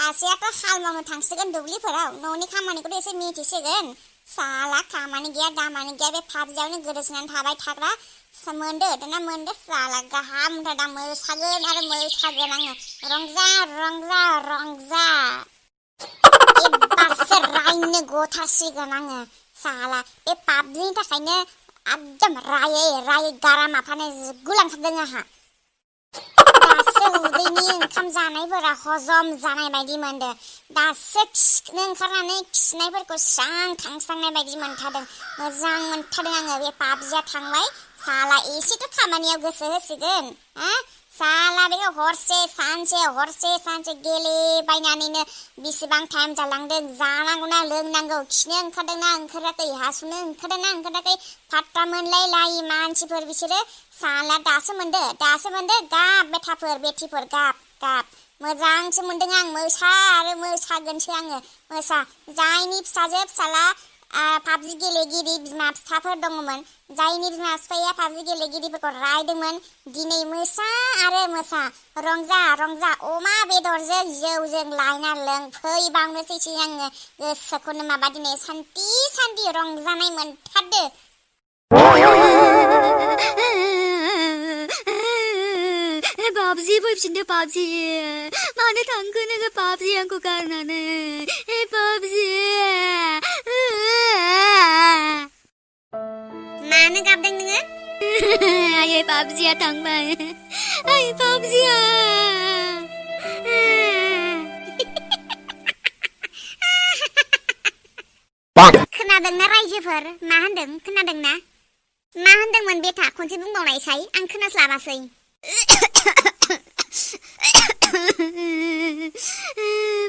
सासेयाथ' हाल मावनो थांसिगोन दुब्लिफोराव न'नि खामानिखौथ' एसे मिथिसिगोन साला खामानि गैया दामानि गैया बे पाबजियावनो गोदोसोनानै थाबाय थाग्रा मोनदो दाना मोनदो साला गाहाम दा मोसागोन आरो मोसागोन आङो रंजा रंजा रंजा एबारसो रायनो गथारसिगोन आङो साला बे पाबजिनि थाखायनो एकदम रायै गारामाफ्रानो गुलांथारदों आंहा दासो उदैनि ओंखाम जानायफोरा हजम जानाय बायदि मोनदों दासो खिनो ओंखारनानै खिनायफोरखौ स्रां थांस्रांनाय बायदि मोनथारदों मोजां मोनथारदों आङो बे पाबजिया थांबाय साला एसेथ' खामानियाव गोसो होसिगोन साला बेखौ हरसे सानसे गेलेबायनानैनो बेसेबां टाइम जालांदों जानांगौना लोंनांगौ खिनो ओंखारदोंना ओंखाराखै हासुनो ओंखारदोंना ओंखाराखै फात्ता मोनलाय लायि मानसिफोर बिसोरो साला दासो मोनदो गाब बेथिफोर गाब मोजांसो मोनदों आं मोसा आरो मोसागोनसो आङो मोसा जायनि फिसाजो फिसाला पाबजि गेलेगिरि बिमा फिफाफोर दङमोन जायनि बिमा फिफाया पाबजि गेलेगिरिफोरखौ रायदोंमोन दिनै मोसा आरो मोसा रंजा रंजा अमा बेदरजों जौजों लायना लोंफैबावनोसैसो आङो गोसोखौनो माबा दिनै सान्थि रंजानाय मोनथारदो पाबजि फैफिनदो पाबजि मानो थांखो नोङो पाबजि आंखौ गारनानै पाबजि मानो गाबदों नोङो आयै पाबजिया थांबाय आयै पाबजिया खोनादोंना रायजोफोर मा होनदों खोनादोंना मा होनदोंमोन बेथा खनसे बुंबावनायसाय आं खोनास्लाबासै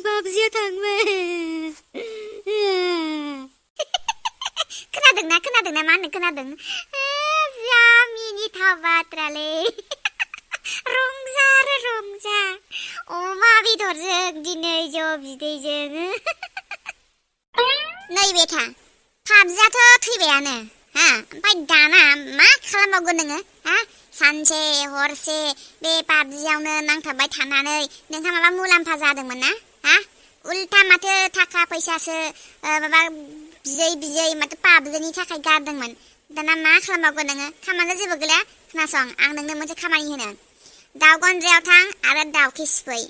पाबजिया थांबाय खोनादोंना मा होनो खोनादों जा मिनिथाव बाथ्रालै रंजा अमा बेदरजों दिनै जौ बिदैजों नै बेथा पाबजियाथ' थैबायानो ओमफ्राय दाना मा खालामबावगोन नोङो सानसे हरसे बे पाबजियावनो नांथाबबाय थानानै नोंहा माबा मुलाम्फा जादोंमोन ना उल्था माथो थाखा फैसासो माबा बियै माथो पाबजिनि थाखाय गारदोंमोन दाना मा खालामबावगोन नोङो खामानिया जेबो गैला खोनासं आं नोंनो मोनसे खामानि होनो दाउ गन्द्रायाव थां आरो दाउखि सिफै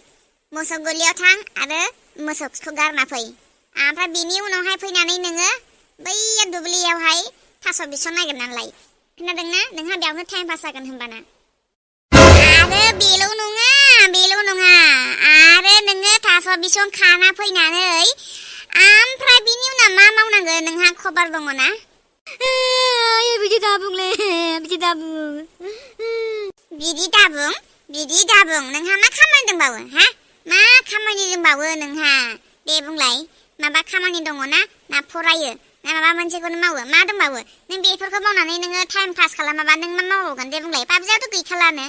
मोसौ गलियाव थां आरो मोसौ खिखौ गारना फै ओमफ्राय बिनि उनावहाय फैनानै नोङो बैया दुब्लियावहाय थास' बिसं नागिरनानै लाय खोनादोंना नोंहा बेयावनो टाइम पास जागोन होनबाना आरो बेल' नङा आरो नोङो थास' बिसं खाना फैनानै ओमफ्राय बिनि उनाव मा मावनांगोन नोंहा खबर दङ ना बिदि दाबुंलै बिदि दाबुं नोंहा मा खामानि दंबावो मा खामानि दंबावो नोंहा दे बुंलाय माबा खामानि दङ ना फरायो ना माबा मोनसेखौनो मावो मा दंबावो नों बेफोरखौ मावनानै नोङो टाइम पास खालामाबा नों मा मावबावगोन दे बुंलाय पाबजियाथ' गैखालानो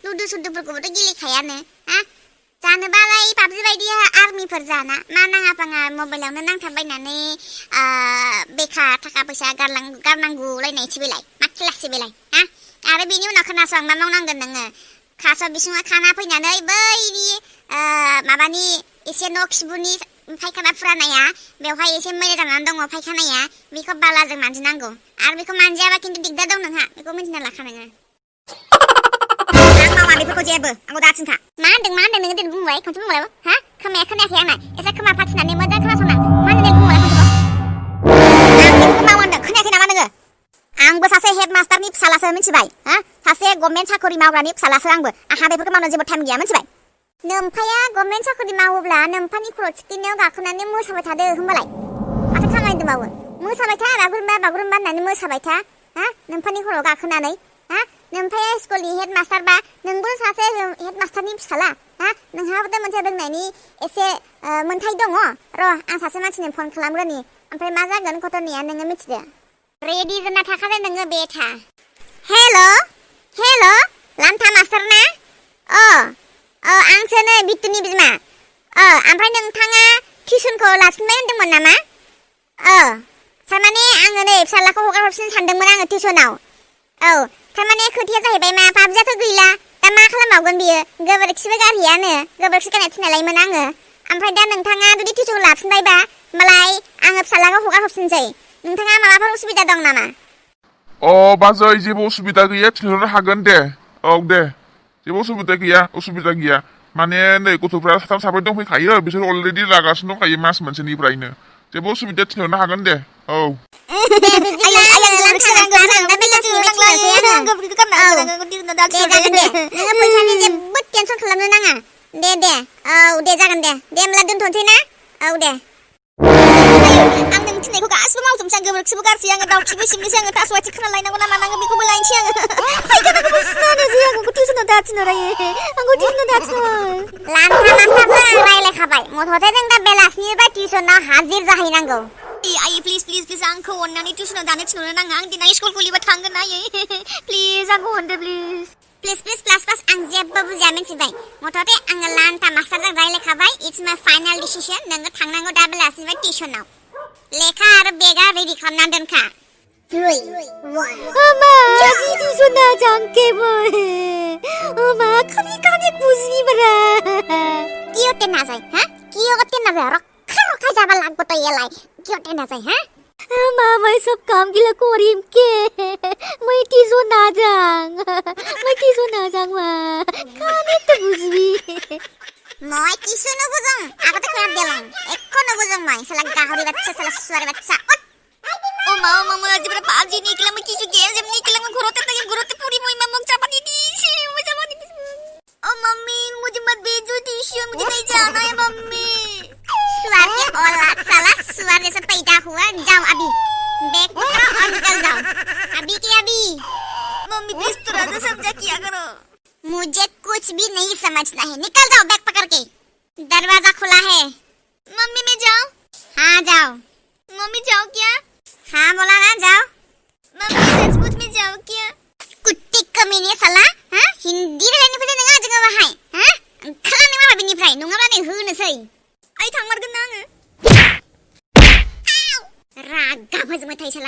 लुदु सुदुफोरखौबोथ' गेलेखायानो जानोबालाय पाबजि बायदि आर्मिफोर जाना मा नाङा फाङा मबाइलावनो नांथाबबायनानै बेखार थाखा फैसा गारनांगौलायनायसो बेलाय मा खेलासो बेलाय आरो बेनि उनाव खोनासं मा मावनांगोन नोङो थास' बिसङा खाना फैनानै बैनि माबानि एसे न' खिबुनि फायखाना फुरानाया बेवहाय एसे मैला जानानै दङ फायखानाया बेखौ बालाजों मानजिनांगौ आरो बेखौ मानजियाबा खिन्थु दिगदार दं नोंहा बेखौ मिन्थिना लाखा नोङो आं मावा बेफोरखौ जेबो आंखौ दाथिनखा मा होनदों नोङो दिनै बुंबाय खनसे बुंबाय खोमाया खोनायाखै आंना एसे खोमा फाथिनानै मोजां खोनासंना मा होनदों बुंबाय खनसेखौ आं बेफोरखौ मावो होनदों खोनायाखै नामा नोङो आंबो सासे हेड मास्टारनि फिसालासो मिथिबाय सासे गभर्नमेन्ट साखरि मावग्रानि फिसालासो आंहा बेफोरखौ मावनो जेबो टाइम गैया मिथिबाय नोम्फाया गभर्नमेन्ट साखरि मावोब्ला नोम्फानि खर' थिखिनायाव गाखोनानै मोसाबाय थादो होनबालाय माथो खामानि दंबावो मोसाबाय था बागुरुम्बा होननानै मोसाबाय था नोम्फानि खर'आव गाखोनानै नोम्फाया स्कुलनि हेड मास्टारबा नोंबो सासे हेड मास्टारनि फिसाला नोंहाबो मोनसे रोंनायनि एसे मोन्थाय दङ र' आं सासे मानसिनो फन खालामग्रोनि ओमफ्राय मा जागोन घटनाया नोङो मिथिदो रेडि जाना थाखादो नोङो बेथा हेल' लान्था मास्टार ना आंसो नै बिट्टुनि बिमा ओमफ्राय नोंथाङा टिउसनखौ लाफिनबाय होनदोंमोन नामा थारमाने आङो नै फिसालाखौ हगार हरफिननो सानदोंमोन आङो टिउसनाव थारमाने खोथाया जाहैबाय मा पाबजियाथ' गैला दा मा खालामबावगोन बियो गोबोरखिबो गारहैयानो गोबोरखि गारनाय थिननायलायमोन आङो ओमफ्राय दा नोंथाङा जुदि टिउसनखौ लाफिनबायबा होमबालाय आङो फिसालाखौ हगार हरफिनसै नोंथाङा माबाफोर उसुबिदा दं नामा बाजै जेबो उसुबिदा गैया थिनहरनो हागोन दे औ दे जेबो उसुबिदा गैया माने नै गथ'फ्रा साथाम साब्रै दंफैखायो बिसोर अलरेडि लागासिनो दंखायो मास मोनसेनिफ्रायनो जेबो उसुबिदा थिनहरनो हागोन दे औ दे बिदिब्ला आङो लांथारनोसै आं दा बेलासिनिफ्राय थिनहरसै आङो दे जागोन दे नोङो फैसानि जेबो टेनसन खालामनो नाङा दे औ दे जागोन दे होमब्ला दोनथ'नोसै ना औ दे आं नों थिननायखौ गासिबो मावजोबनोसै आं गोबोरखिबो गारसै आङो दाउखिबो सिबनोसै आङो थास' आथिं खोना लायनांगौ ना मानांगौ बेखौबो लायनोसै आङो फायखानाखौबो सुनानोसै आंखौ टिउसनाव दा थिनहरायो आंखौ टिउसनाव दा थिनहर लान्था मास्टारजों आं रायलायखाबाय मथथे जों दा बेलासिनिफ्राय टिउसनाव हाजिर जाहैनांगौ आयै प्लिज आंखौ अननानै टिउसनाव दानो थिनहरनो नाङा आं दिनै स्कुल खुलिबा थांगोन आयै प्लिज आंखौ अनदो प्लिज प्लास आं जेबो बुजिया मिन्थिबाय मथथे आङो लान्था मास्टारजों रायलायखाबाय इट्स माय फाइनाल डिसिजन नोङो थांनांगौ दा बेलासिनिफ्राय टिउसनाव लेखा आरो बेगा रेडि खालामना दोनखा 3 1 엄마 টিউশন না জানকেবো 엄마 খালি বুঝবি বরা কিয় টেনা যায় হ্যাঁ কিয় টেনা যায় রক্ষা যাবা লাগবো তো এলাই কিয় টেনা যায় হ্যাঁ মা মই সব কাম গিলা করিম কে মই টিউশন না যাং মা খালি তো বুঝবি মই কিছু নবুজং আগতে কয়ার দিলাম একো নবুজং মই সালা গাহরি বাচ্চা সালা সুয়ারে বাচ্চা মা আজি বড় পাজি নিকলা মই কিছু গেম নিকলা মই ঘরতে পুরি মই মামক চাপানি দিছি ओ मम्मी मुझे मत भेजो ट्यूशन मुझे नहीं जाना है मम्मी सुअर के औलाद साला सुअर जैसा पैदा हुआ जाओ अभी बैग पकड़ो और निकल जाओ अभी की अभी मम्मी प्लीज थोड़ा तो समझा किया करो मुझे कुछ भी नहीं समझना है निकल जाओ बैग पकड़ के दरवाजा खुला है मम्मी मैं जाऊं हाँ जाओ मम्मी जाओ क्या हाँ बोला ना जाओ मम्मी सचमुच में जाओ क्या कुत्ती कमीने साला हाँ हिंदी रायलायनो नङा जोङो बाहाय हाँ ओंखारलांनो माबा बिनिफ्राय नङाब्ला नै होनोसै आइ थांमारगोन ना आङो रागा फोजोंबाय थायो साला